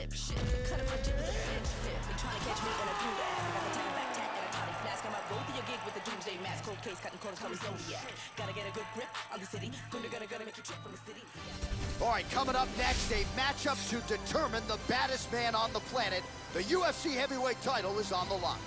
rip shit. Cut a punch in the bitch. They trying to catch me and I do that. I got the tap back tat and a toddy flask. I'm out roll through your gig with the doomsday mask. Cold case, cutting corners, call me Zodiac. Gotta get a good grip on the city. Gonna make you trip from the city. All right, coming up next, a matchup to determine the baddest man on the planet. The UFC heavyweight title is on the line.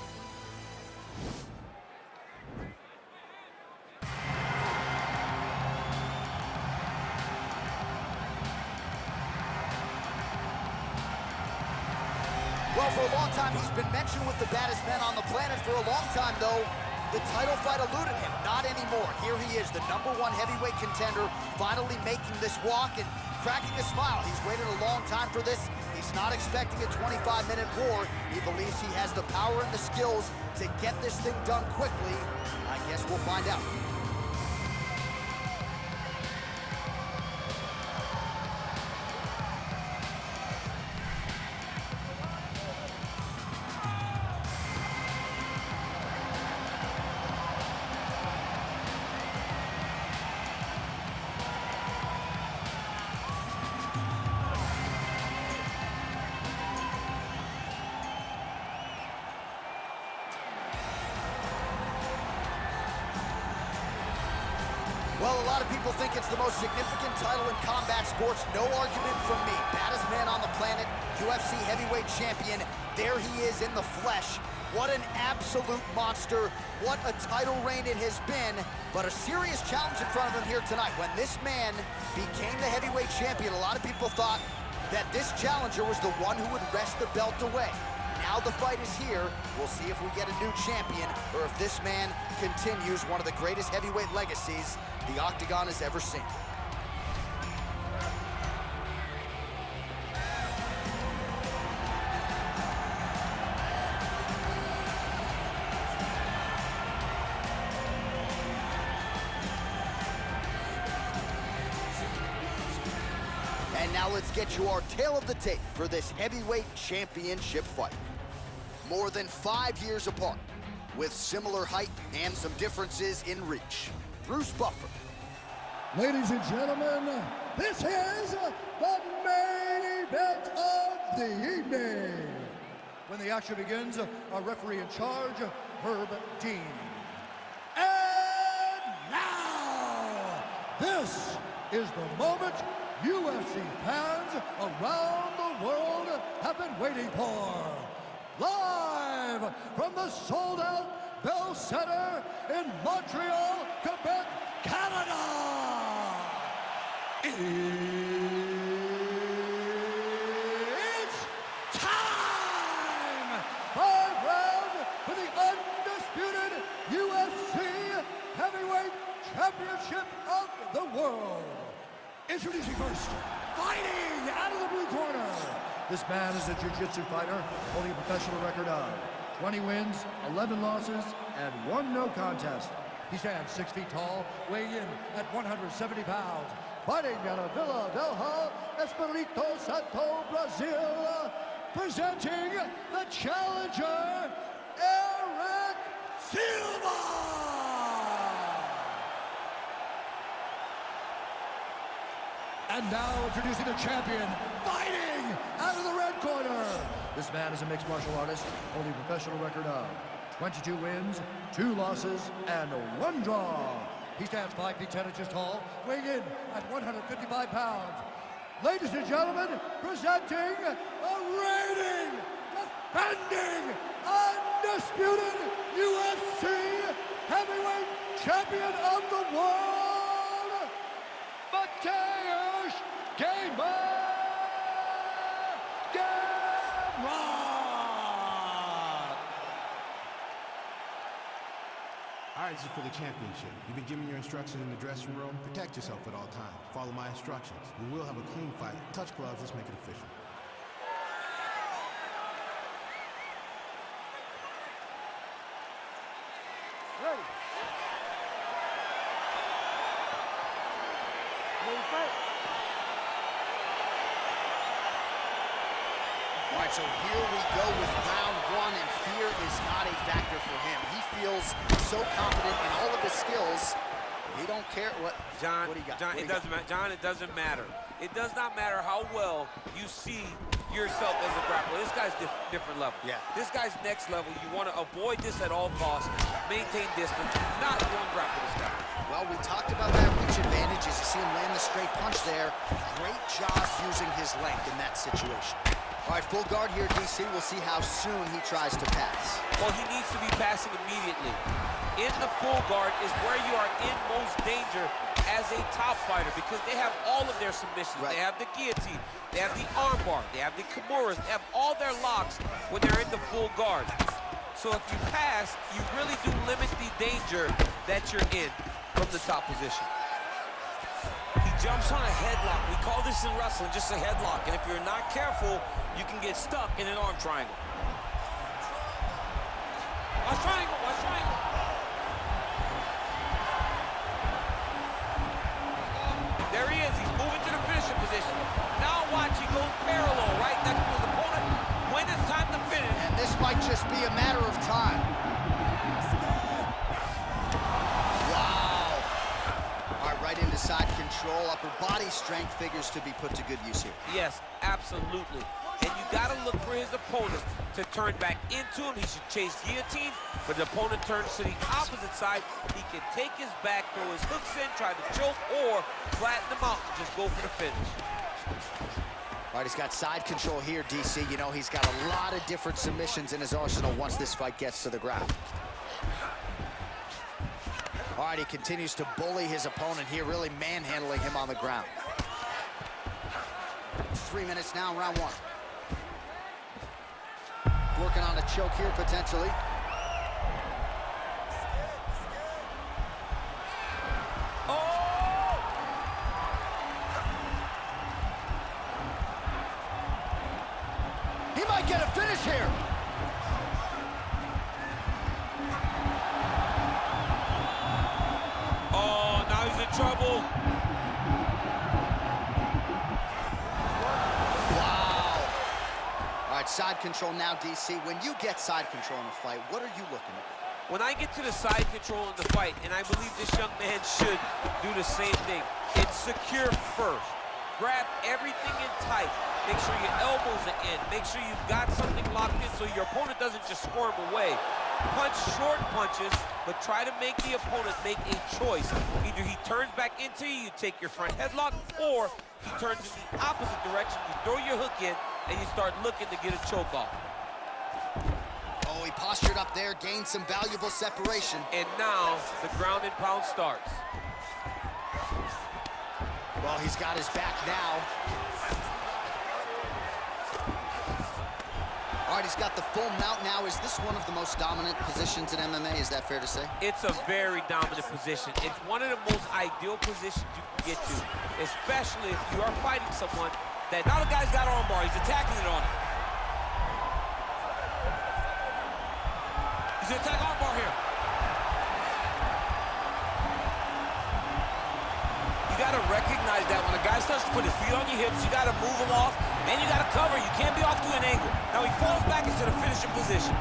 Well, for a long time, he's been mentioned with the baddest men on the planet. For a long time, though, the title fight eluded him. Not anymore. Here he is, the #1 heavyweight contender, finally making this walk and cracking a smile. He's waited a long time for this. He's not expecting a 25-minute war. He believes he has the power and the skills to get this thing done quickly. I guess we'll find out. Well, a lot of people think it's the most significant title in combat sports. No argument from me. Baddest man on the planet, UFC heavyweight champion. There he is in the flesh. What an absolute monster. What a title reign it has been. But a serious challenge in front of him here tonight. When this man became the heavyweight champion, a lot of people thought that this challenger was the one who would wrest the belt away. Now the fight is here. We'll see if we get a new champion or if this man continues one of the greatest heavyweight legacies the Octagon has ever seen. And now let's get you our tale of the tape for this heavyweight championship fight. More than 5 years apart, with similar height and some differences in reach. Bruce Buffer. Ladies and gentlemen, this is the main event of the evening. When the action begins, our referee in charge, Herb Dean. And now, this is the moment UFC fans around the world have been waiting for. Live from the sold-out Bell Center in Montreal, Quebec, Canada. It's time! 5 rounds for the undisputed UFC Heavyweight Championship of the world. Introducing first, fighting out of the blue corner. This man is a jiu-jitsu fighter holding a professional record of 20 wins, 11 losses, and 1 no contest. He stands 6 feet tall, weighing in at 170 pounds. Fighting out of Vila Velha, Espírito Santo, Brazil. Presenting the challenger, Erick Silva. And now introducing the champion, fighting out of the red corner. This man is a mixed martial artist, holding a professional record of 22 wins, 2 losses, and 1 draw. He stands 5 feet 10 inches tall, weighing in at 155 pounds. Ladies and gentlemen, presenting the reigning, defending, undisputed UFC heavyweight champion of the world, Mateusz Gamrot. All right, this is for the championship. You've been given your instructions in the dressing room. Protect yourself at all times. Follow my instructions. We will have a clean fight. Touch gloves, let's make it official. Ready. Ready, fight. All right, so here we go with round 1, and fear is not a factor for him. He feels so confident in all of his skills. He don't care what. John, what he got. John, it doesn't matter. John, it doesn't matter. It does not matter how well you see yourself as a grappler. This guy's different level. Yeah. This guy's next level. You want to avoid this at all costs, maintain distance, not go and grapple this guy. Well, we talked about that reach advantage as you see him land the straight punch there. Great job using his length in that situation. All right, full guard here, DC. We'll see how soon he tries to pass. Well, he needs to be passing immediately. In the full guard is where you are in most danger as a top fighter because they have all of their submissions. Right. They have the guillotine, they have the armbar, they have the kimuras, they have all their locks when they're in the full guard. So if you pass, you really do limit the danger that you're in from the top position. He jumps on a headlock. We call this in wrestling just a headlock. And if you're not careful, you can get stuck in an arm triangle. Watch triangle, watch triangle. There he is, he's moving to the finishing position. Now watch, he goes parallel right next to his opponent when it's time to finish. And this might just be a matter of time. Wow. All right, right into side control. Upper body strength figures to be put to good use here. Yes, absolutely. And you gotta look for his opponent to turn back into him. He should chase guillotine, but the opponent turns to the opposite side. He can take his back, throw his hooks in, try to choke, or flatten him out and just go for the finish. All right, he's got side control here, DC. You know, he's got a lot of different submissions in his arsenal once this fight gets to the ground. All right, he continues to bully his opponent here, really manhandling him on the ground. 3 minutes now, round one. Working on a choke here, potentially. Oh! He might get a finish here. Oh, now he's in trouble. Side control now, DC. When you get side control in a fight, what are you looking at? When I get to the side control in the fight, and I believe this young man should do the same thing, it's secure first. Grab everything in tight. Make sure your elbows are in. Make sure you've got something locked in so your opponent doesn't just squirm away. Punch short punches, but try to make the opponent make a choice. Either he turns back into you, you take your front headlock, or he turns in the opposite direction, you throw your hook in, and you start looking to get a choke off. Oh, he postured up there, gained some valuable separation. And now the ground and pound starts. Well, he's got his back now. All right, he's got the full mount now. Is this one of the most dominant positions in MMA? Is that fair to say? It's a very dominant position. It's one of the most ideal positions you can get to, especially if you are fighting someone that now the guy's got armbar. He's attacking it on it. He's gonna attack armbar here. You gotta recognize that when a guy starts to put his feet on your hips, you gotta move him off, and you gotta cover. You can't be off to an angle. Now he falls back into the finishing position.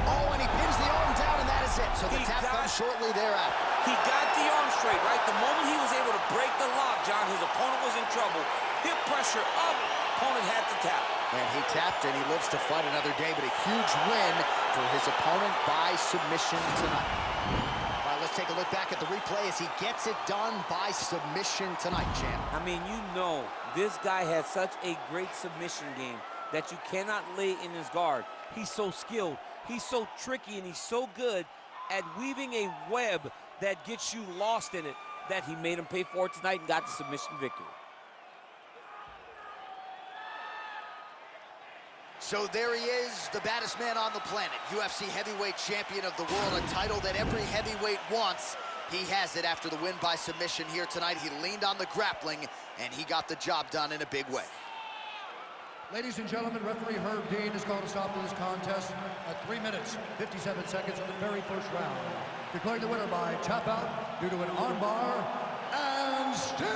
Oh, and he pins the arm down, and that is it. So the tap comes shortly thereafter. He got the arm straight, right? The moment he was able to break the lock, John, his opponent was in trouble. Hip pressure up, opponent had to tap. And he tapped, and he lives to fight another day, but a huge win for his opponent by submission tonight. All right, let's take a look back at the replay as he gets it done by submission tonight, champ. I mean, you know, this guy has such a great submission game that you cannot lay in his guard. He's so skilled, he's so tricky, and he's so good at weaving a web that gets you lost in it that he made him pay for it tonight and got the submission victory. So there he is, the baddest man on the planet, UFC heavyweight champion of the world, a title that every heavyweight wants. He has it after the win by submission here tonight. He leaned on the grappling, and he got the job done in a big way. Ladies and gentlemen, referee Herb Dean has called a stop to this contest at 3 minutes, 57 seconds of the very first round. Declaring the winner by tap out due to an armbar, and still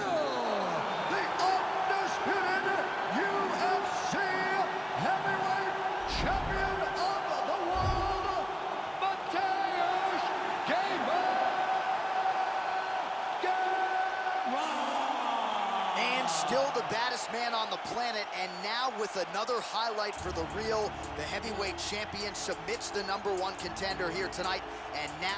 the undisputed UFC heavyweight and still the baddest man on the planet, and now with another highlight for the real, the heavyweight champion submits the #1 contender here tonight, and now